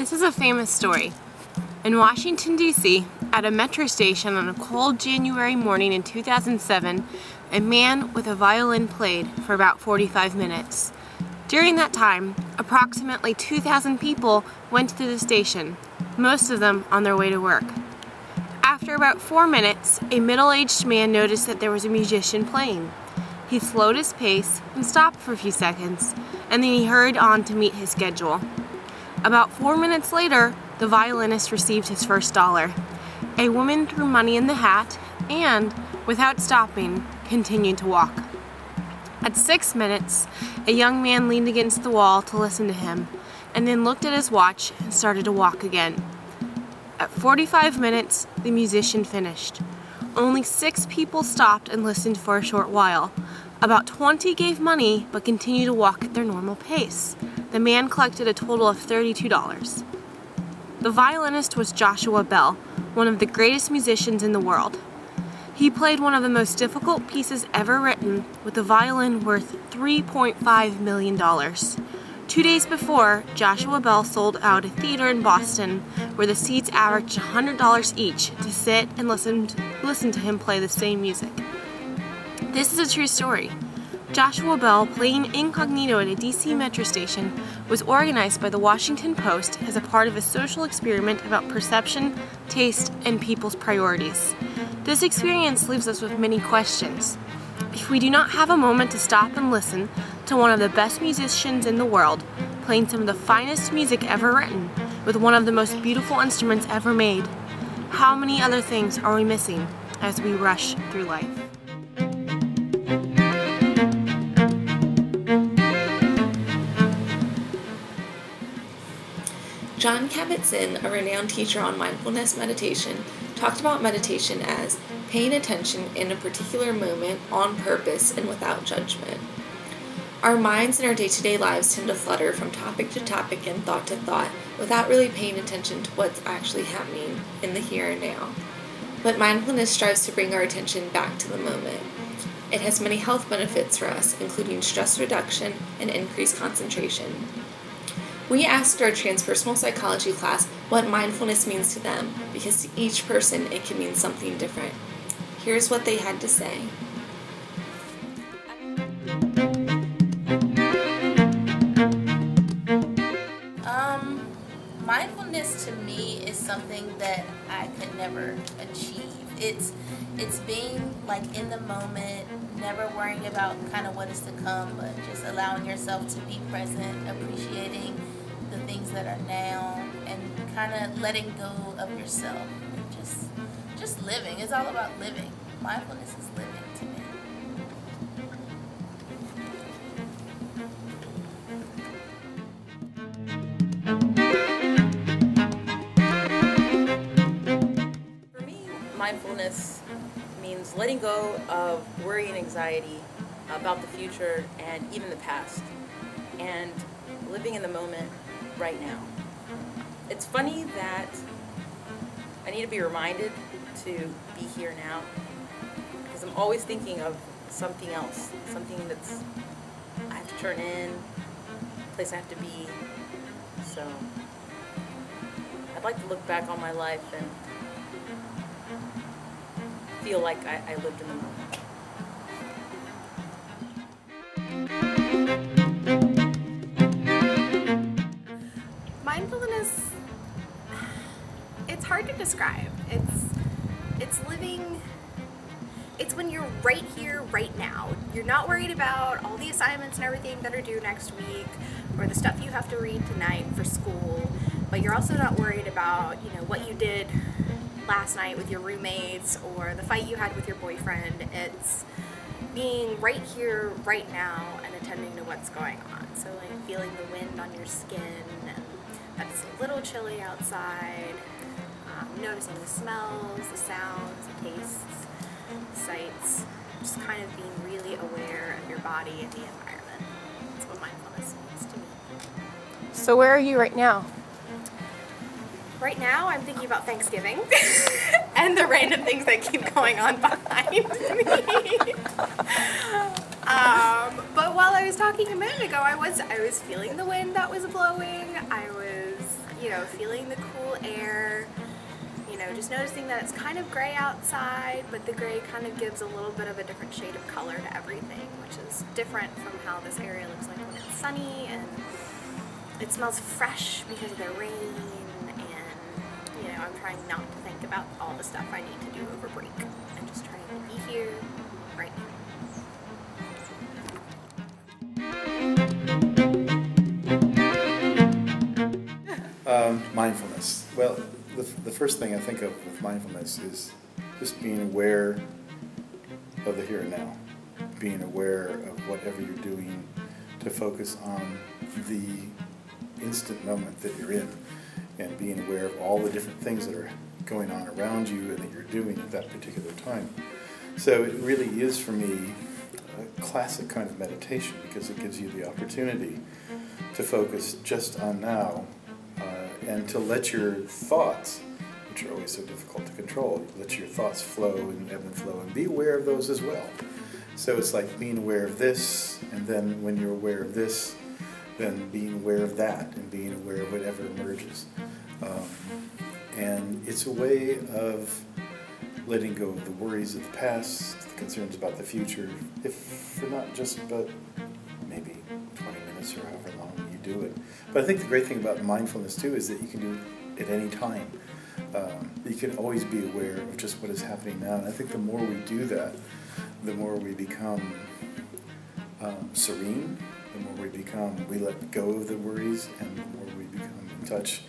This is a famous story. In Washington, D.C., at a metro station on a cold January morning in 2007, a man with a violin played for about 45 minutes. During that time, approximately 2,000 people went to the station, most of them on their way to work. After about 4 minutes, a middle-aged man noticed that there was a musician playing. He slowed his pace and stopped for a few seconds, and then he hurried on to meet his schedule. About 4 minutes later, the violinist received his first dollar. A woman threw money in the hat and, without stopping, continued to walk. At 6 minutes, a young man leaned against the wall to listen to him, and then looked at his watch and started to walk again. At 45 minutes, the musician finished. Only 6 people stopped and listened for a short while. About 20 gave money but continued to walk at their normal pace. The man collected a total of $32. The violinist was Joshua Bell, one of the greatest musicians in the world. He played one of the most difficult pieces ever written with a violin worth $3.5 million. 2 days before, Joshua Bell sold out a theater in Boston where the seats averaged $100 each to sit and listen to him play the same music. This is a true story. Joshua Bell, playing incognito at a DC metro station, was organized by the Washington Post as a part of a social experiment about perception, taste, and people's priorities. This experience leaves us with many questions. If we do not have a moment to stop and listen to one of the best musicians in the world, playing some of the finest music ever written, with one of the most beautiful instruments ever made, how many other things are we missing as we rush through life? John Kabat-Zinn, a renowned teacher on mindfulness meditation, talked about meditation as paying attention in a particular moment on purpose and without judgment. Our minds in our day-to-day lives tend to flutter from topic to topic and thought to thought without really paying attention to what's actually happening in the here and now. But mindfulness strives to bring our attention back to the moment. It has many health benefits for us, including stress reduction and increased concentration. We asked our transpersonal psychology class what mindfulness means to them, because to each person it can mean something different. Here's what they had to say. Mindfulness to me is something that I could never achieve. It's being like in the moment, never worrying about kind of what is to come, but just allowing yourself to be present, appreciating the things that are now, and kind of letting go of yourself and just living. It's all about living. Mindfulness is living to me. For me, mindfulness means letting go of worry and anxiety about the future and even the past, and living in the moment right now. It's funny that I need to be reminded to be here now, because I'm always thinking of something else, something that's I have to turn in, a place I have to be. So I'd like to look back on my life and feel like I lived in the moment. Mindfulness, it's hard to describe. It's living, it's when you're right here, right now. You're not worried about all the assignments and everything that are due next week, or the stuff you have to read tonight for school, but you're also not worried about, what you did last night with your roommates or the fight you had with your boyfriend. It's being right here, right now, and attending to what's going on. So like feeling the wind on your skin, and that it's a little chilly outside, noticing the smells, the sounds, the tastes, the sights, just kind of being really aware of your body and the environment. That's what mindfulness means to me. So where are you right now? Right now, I'm thinking about Thanksgiving and the random things that keep going on behind me. But while I was talking a minute ago, I was feeling the wind that was blowing. I was you know, feeling the cool air, you know, just noticing that it's kind of gray outside, but the gray kind of gives a little bit of a different shade of color to everything, which is different from how this area looks like when it's sunny, and it smells fresh because of the rain, and, you know, I'm trying not to think about all the stuff I need to do over break. I'm just trying to be here right now. Mindfulness. Well, the first thing I think of with mindfulness is just being aware of the here and now, being aware of whatever you're doing, to focus on the instant moment that you're in, and being aware of all the different things that are going on around you and that you're doing at that particular time. So it really is, for me, a classic kind of meditation, because it gives you the opportunity to focus just on now, and to let your thoughts, which are always so difficult to control, let your thoughts flow and ebb and flow, and be aware of those as well. So it's like being aware of this, and then when you're aware of this, then being aware of that, and being aware of whatever emerges. And it's a way of letting go of the worries of the past, the concerns about the future, if for not just but maybe 20 minutes or however long you do it. But I think the great thing about mindfulness too is that you can do it at any time. You can always be aware of just what is happening now. And I think the more we do that, the more we become serene, the more we let go of the worries, and the more we become in touch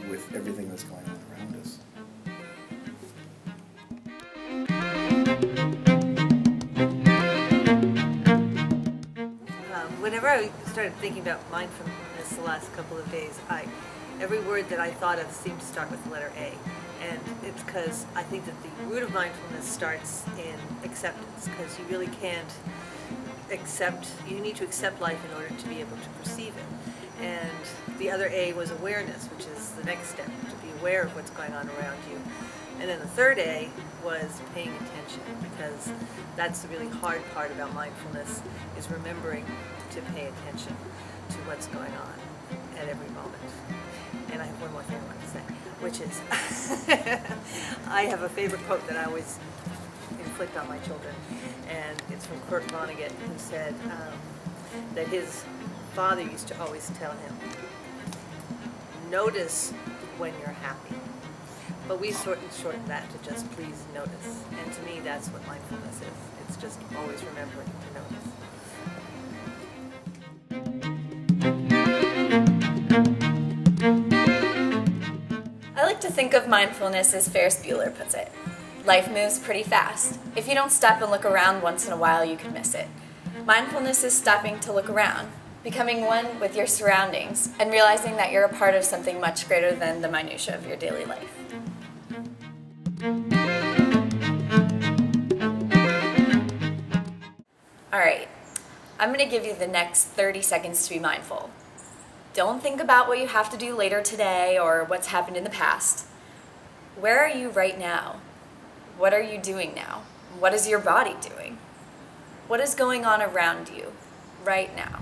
with everything that's going on around us. Whenever I started thinking about mindfulness the last couple of days, every word that I thought of seemed to start with the letter A. And it's because I think that the root of mindfulness starts in acceptance, because you really can't you need to accept life in order to be able to perceive it. And the other A was awareness, which is the next step, to be aware of what's going on around you. And then the third A was paying attention, because that's the really hard part about mindfulness, is remembering to pay attention to what's going on at every moment. And I have one more thing I want to say, which is I have a favorite quote that I always inflict on my children, and it's from Kurt Vonnegut, who said that his father used to always tell him, notice when you're happy. But we shorten that to just please notice. And to me, that's what mindfulness is. It's just always remembering to notice. I like to think of mindfulness as Ferris Bueller puts it. Life moves pretty fast. If you don't stop and look around once in a while, you can miss it. Mindfulness is stopping to look around, becoming one with your surroundings, and realizing that you're a part of something much greater than the minutiae of your daily life. Alright, I'm going to give you the next 30 seconds to be mindful. Don't think about what you have to do later today or what's happened in the past. Where are you right now? What are you doing now? What is your body doing? What is going on around you right now?